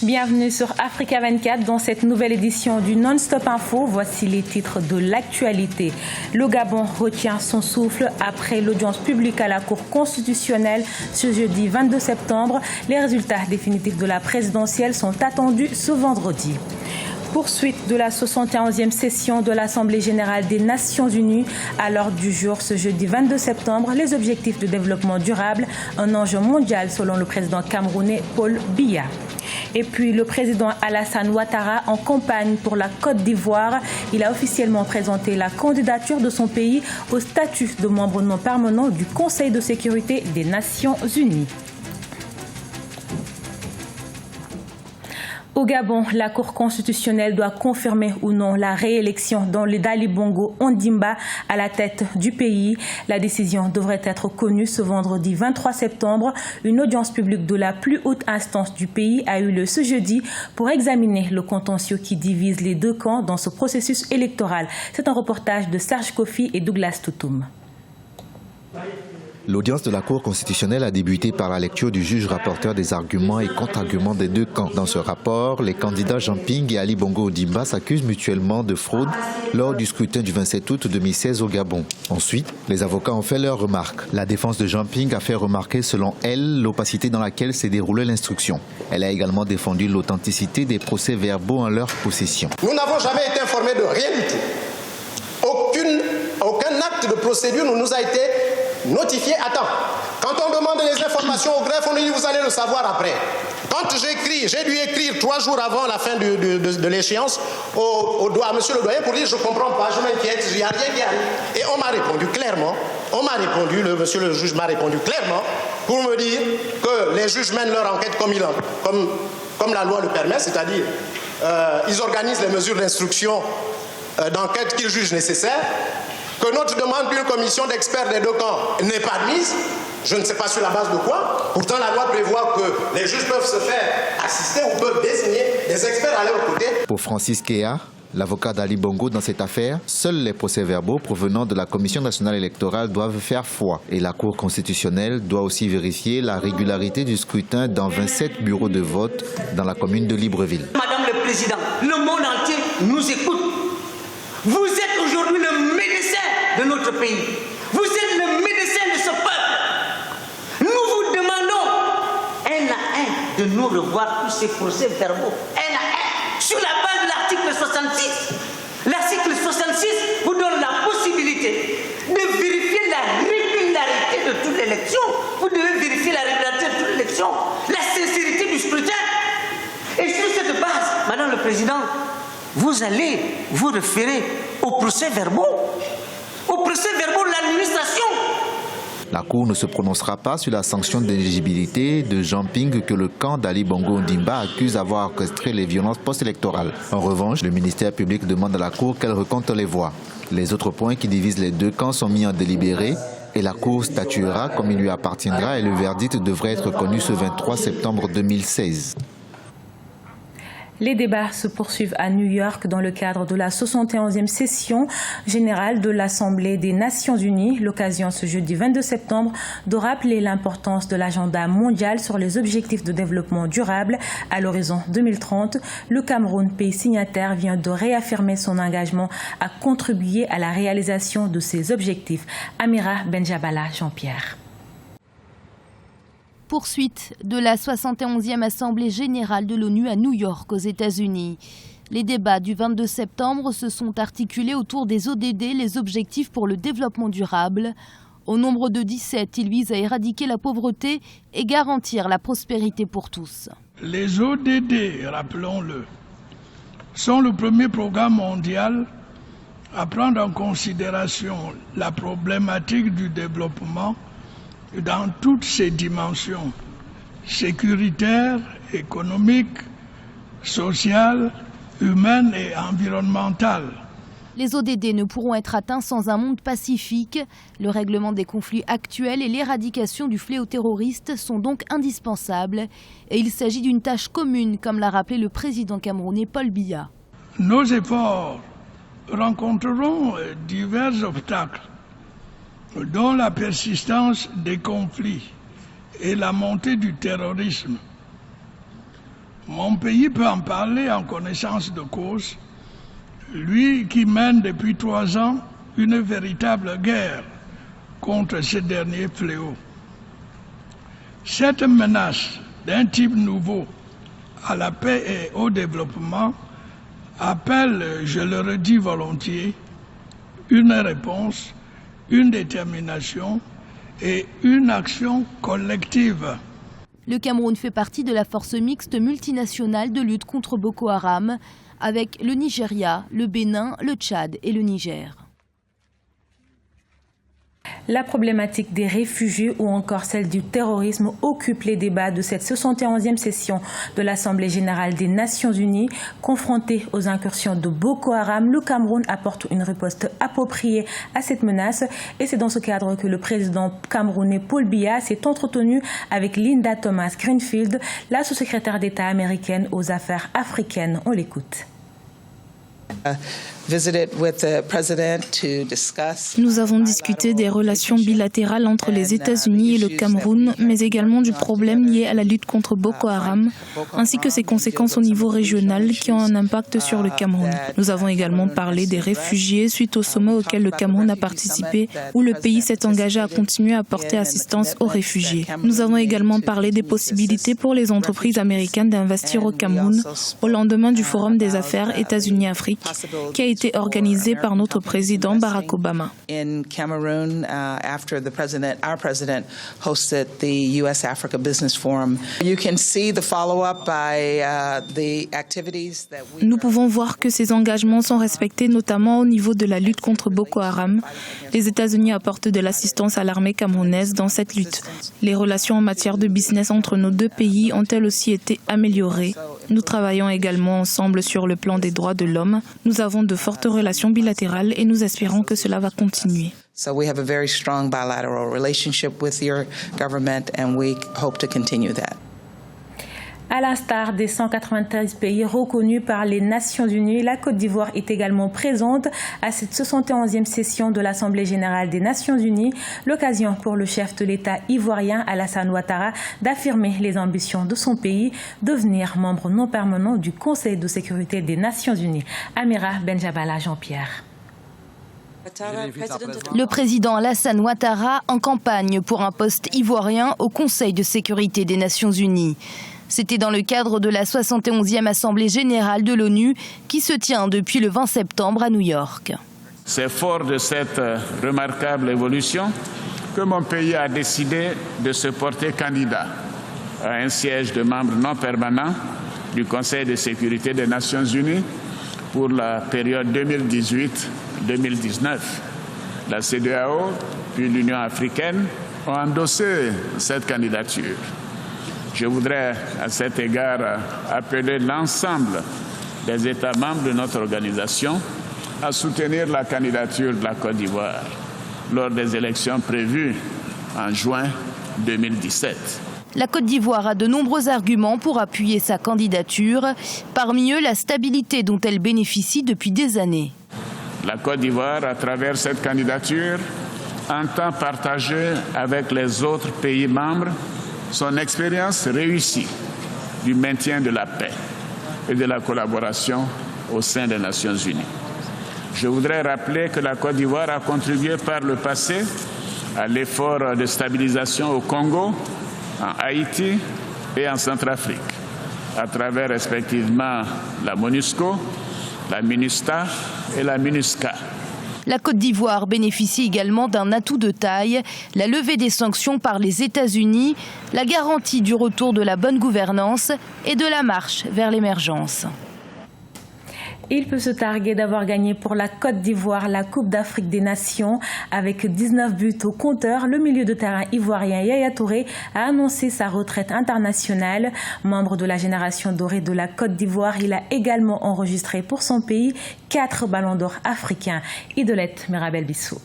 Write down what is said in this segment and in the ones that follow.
Bienvenue sur Africa 24 dans cette nouvelle édition du Non-Stop Info. Voici les titres de l'actualité. Le Gabon retient son souffle après l'audience publique à la Cour constitutionnelle ce jeudi 22 septembre. Les résultats définitifs de la présidentielle sont attendus ce vendredi. Poursuite de la 71e session de l'Assemblée générale des Nations unies. À l'ordre du jour, ce jeudi 22 septembre, les objectifs de développement durable, un enjeu mondial selon le président camerounais Paul Biya. Et puis le président Alassane Ouattara en campagne pour la Côte d'Ivoire. Il a officiellement présenté la candidature de son pays au statut de membre non permanent du Conseil de sécurité des Nations unies. Au Gabon, la Cour constitutionnelle doit confirmer ou non la réélection d'Ali Bongo Ondimba à la tête du pays. La décision devrait être connue ce vendredi 23 septembre. Une audience publique de la plus haute instance du pays a eu lieu ce jeudi pour examiner le contentieux qui divise les deux camps dans ce processus électoral. C'est un reportage de Serge Kofi et Douglas Toutoum. L'audience de la Cour constitutionnelle a débuté par la lecture du juge rapporteur des arguments et contre-arguments des deux camps. Dans ce rapport, les candidats Jean Ping et Ali Bongo Ondimba s'accusent mutuellement de fraude lors du scrutin du 27 août 2016 au Gabon. Ensuite, les avocats ont fait leurs remarques. La défense de Jean Ping a fait remarquer, selon elle, l'opacité dans laquelle s'est déroulée l'instruction. Elle a également défendu l'authenticité des procès-verbaux en leur possession. Nous n'avons jamais été informés de rien du tout. Aucun acte de procédure ne nous a été notifié à temps. Quand on demande les informations au greffe, on dit vous allez le savoir après. Quand j'ai dû écrire 3 jours avant la fin de l'échéance à monsieur le doyen pour dire je ne comprends pas, je m'inquiète, il n'y a rien qui arrive. Et on m'a répondu clairement, monsieur le juge m'a répondu clairement pour me dire que les juges mènent leur enquête comme la loi le permet, c'est-à-dire ils organisent les mesures d'instruction d'enquête qu'ils jugent nécessaires, que notre demande d'une commission d'experts des deux camps n'est pas admise, je ne sais pas sur la base de quoi. Pourtant, la loi prévoit que les juges peuvent se faire assister ou peuvent désigner des experts à leur côté. Pour Francis Kéa, l'avocat d'Ali Bongo dans cette affaire, seuls les procès-verbaux provenant de la Commission nationale électorale doivent faire foi. Et la Cour constitutionnelle doit aussi vérifier la régularité du scrutin dans 27 bureaux de vote dans la commune de Libreville. Madame le Président, le monde entier nous écoute. Vous êtes aujourd'hui le médecin de notre pays. Vous êtes le médecin de ce peuple. Nous vous demandons un à un de nous revoir tous ces procès-verbaux. Un à un. Sur la base de l'article 66. L'article 66 vous donne la possibilité de vérifier la régularité de toute élection. Vous devez vérifier la régularité de toute élection. La sincérité du scrutin. Et sur cette base, Madame le Président, vous allez vous référer aux procès-verbaux de l'administration. La Cour ne se prononcera pas sur la sanction d'éligibilité de Jean Ping que le camp d'Ali Bongo Ondimba accuse d'avoir orchestré les violences post-électorales. En revanche, le ministère public demande à la Cour qu'elle recompte les voix. Les autres points qui divisent les deux camps sont mis en délibéré et la Cour statuera comme il lui appartiendra et le verdict devrait être connu ce 23 septembre 2016. Les débats se poursuivent à New York dans le cadre de la 71e session générale de l'Assemblée des Nations unies. L'occasion ce jeudi 22 septembre de rappeler l'importance de l'agenda mondial sur les objectifs de développement durable à l'horizon 2030. Le Cameroun, pays signataire, vient de réaffirmer son engagement à contribuer à la réalisation de ces objectifs. Amira Benjabala, Jean-Pierre. Poursuite de la 71e Assemblée générale de l'ONU à New York, aux États-Unis. Les débats du 22 septembre se sont articulés autour des ODD, les objectifs pour le développement durable. Au nombre de 17, ils visent à éradiquer la pauvreté et garantir la prospérité pour tous. Les ODD, rappelons-le, sont le premier programme mondial à prendre en considération la problématique du développement dans toutes ses dimensions, sécuritaires, économiques, sociales, humaines et environnementales. Les ODD ne pourront être atteints sans un monde pacifique. Le règlement des conflits actuels et l'éradication du fléau terroriste sont donc indispensables. Et il s'agit d'une tâche commune, comme l'a rappelé le président camerounais Paul Biya. Nos efforts rencontreront divers obstacles, dont la persistance des conflits et la montée du terrorisme. Mon pays peut en parler en connaissance de cause, lui qui mène depuis 3 ans une véritable guerre contre ce dernier fléau. Cette menace d'un type nouveau à la paix et au développement appelle, je le redis volontiers, une réponse, une détermination et une action collective. Le Cameroun fait partie de la force mixte multinationale de lutte contre Boko Haram, avec le Nigeria, le Bénin, le Tchad et le Niger. La problématique des réfugiés ou encore celle du terrorisme occupe les débats de cette 71e session de l'Assemblée générale des Nations unies. Confronté aux incursions de Boko Haram, le Cameroun apporte une riposte appropriée à cette menace. Et c'est dans ce cadre que le président camerounais Paul Biya s'est entretenu avec Linda Thomas-Greenfield, la sous-secrétaire d'État américaine aux affaires africaines. On l'écoute. Nous avons discuté des relations bilatérales entre les États-Unis et le Cameroun, mais également du problème lié à la lutte contre Boko Haram, ainsi que ses conséquences au niveau régional qui ont un impact sur le Cameroun. Nous avons également parlé des réfugiés suite au sommet auquel le Cameroun a participé, où le pays s'est engagé à continuer à apporter assistance aux réfugiés. Nous avons également parlé des possibilités pour les entreprises américaines d'investir au Cameroun au lendemain du Forum des affaires États-Unis-Afrique, qui a été organisé par notre président Barack Obama. Nous pouvons voir que ces engagements sont respectés, notamment au niveau de la lutte contre Boko Haram. Les États-Unis apportent de l'assistance à l'armée camerounaise dans cette lutte. Les relations en matière de business entre nos deux pays ont elles aussi été améliorées. Nous travaillons également ensemble sur le plan des droits de l'homme. Nous avons de fortes relations bilatérales et nous espérons que cela va continuer. So we have a very strong bilateral relationship with your government and we hope to continue that. À l'instar des 193 pays reconnus par les Nations Unies, la Côte d'Ivoire est également présente à cette 71e session de l'Assemblée générale des Nations Unies. L'occasion pour le chef de l'État ivoirien Alassane Ouattara d'affirmer les ambitions de son pays, devenir membre non permanent du Conseil de sécurité des Nations Unies. Amira Benjabala Jean-Pierre. Le président Alassane Ouattara en campagne pour un poste ivoirien au Conseil de sécurité des Nations Unies. C'était dans le cadre de la 71e Assemblée générale de l'ONU qui se tient depuis le 20 septembre à New York. C'est fort de cette remarquable évolution que mon pays a décidé de se porter candidat à un siège de membre non permanent du Conseil de sécurité des Nations Unies pour la période 2018-2019. La CEDEAO puis l'Union africaine ont endossé cette candidature. Je voudrais à cet égard appeler l'ensemble des États membres de notre organisation à soutenir la candidature de la Côte d'Ivoire lors des élections prévues en juin 2017. La Côte d'Ivoire a de nombreux arguments pour appuyer sa candidature, parmi eux la stabilité dont elle bénéficie depuis des années. La Côte d'Ivoire, à travers cette candidature, entend partager avec les autres pays membres son expérience réussie du maintien de la paix et de la collaboration au sein des Nations Unies. Je voudrais rappeler que la Côte d'Ivoire a contribué par le passé à l'effort de stabilisation au Congo, en Haïti et en Centrafrique, à travers respectivement la MONUSCO, la MINUSTA et la MINUSCA. La Côte d'Ivoire bénéficie également d'un atout de taille, la levée des sanctions par les États-Unis, la garantie du retour de la bonne gouvernance et de la marche vers l'émergence. Il peut se targuer d'avoir gagné pour la Côte d'Ivoire la Coupe d'Afrique des Nations. Avec 19 buts au compteur, le milieu de terrain ivoirien Yaya Touré a annoncé sa retraite internationale. Membre de la génération dorée de la Côte d'Ivoire, il a également enregistré pour son pays 4 ballons d'or africains. Idolette Mirabel Bissou.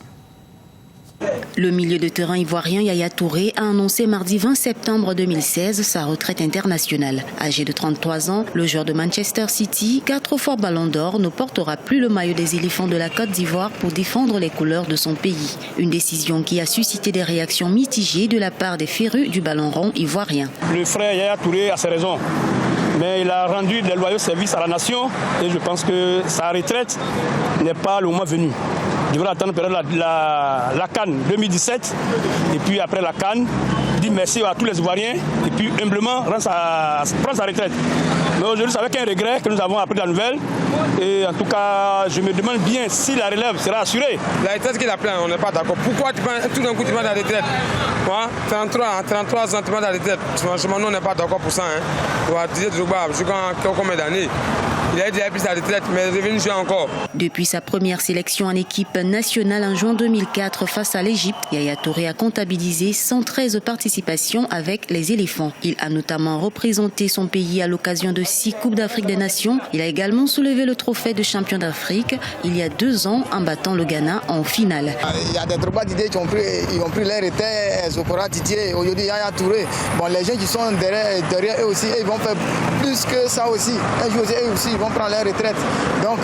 Le milieu de terrain ivoirien Yaya Touré a annoncé mardi 20 septembre 2016 sa retraite internationale. Âgé de 33 ans, le joueur de Manchester City, 4 fois ballon d'or, ne portera plus le maillot des éléphants de la Côte d'Ivoire pour défendre les couleurs de son pays. Une décision qui a suscité des réactions mitigées de la part des férus du ballon rond ivoirien. Le frère Yaya Touré a ses raisons. mais il a rendu des loyaux services à la nation et je pense que sa retraite n'est pas le moment venu. Il devra attendre la CAN 2017 et puis après la CAN, dire merci à tous les Ivoiriens et puis humblement prendre sa retraite. Mais aujourd'hui, c'est avec un regret que nous avons appris la nouvelle et en tout cas, je me demande bien si la relève sera assurée. La retraite qu'il a pris, on n'est pas d'accord. Pourquoi tout d'un coup tu prends la retraite? 33 ans, tu prends la retraite. Franchement, nous, on n'est pas d'accord pour ça. Didier Drogba, je sais combien d'années. Il a déjà pris sa retraite, mais il est revenu jouer encore. Depuis sa première sélection en équipe nationale en juin 2004 face à l'Égypte, Yaya Touré a comptabilisé 113 participations avec les éléphants. Il a notamment représenté son pays à l'occasion de 6 Coupes d'Afrique des Nations. Il a également soulevé le trophée de champion d'Afrique il y a 2 ans en battant le Ghana en finale. Il y a des Drogba Didier qui ont pris leur retraite, Zokora Didier, aujourd'hui Yaya Touré. Bon, les gens qui sont derrière eux aussi, ils vont faire plus que ça aussi. Un jour aussi, eux aussi, ils vont prendre leur retraite. Donc,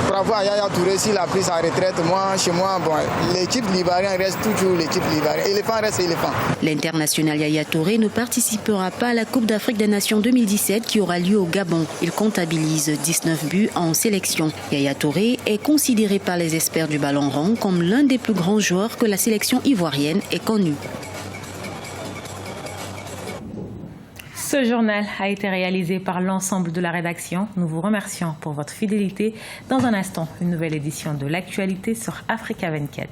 bravo à Yaya Touré s'il a pris sa retraite. Moi, chez moi, bon, l'équipe ivoirienne reste toujours l'équipe ivoirienne. Éléphant reste éléphant. L'international Yaya Touré ne participera pas à la Coupe d'Afrique des Nations 2017 qui aura lieu au Gabon. Il comptabilise 19 buts en sélection. Yaya Touré est considéré par les experts du ballon rond comme l'un des plus grands joueurs que la sélection ivoirienne ait connu. Ce journal a été réalisé par l'ensemble de la rédaction. Nous vous remercions pour votre fidélité. Dans un instant, une nouvelle édition de l'actualité sur Africa 24.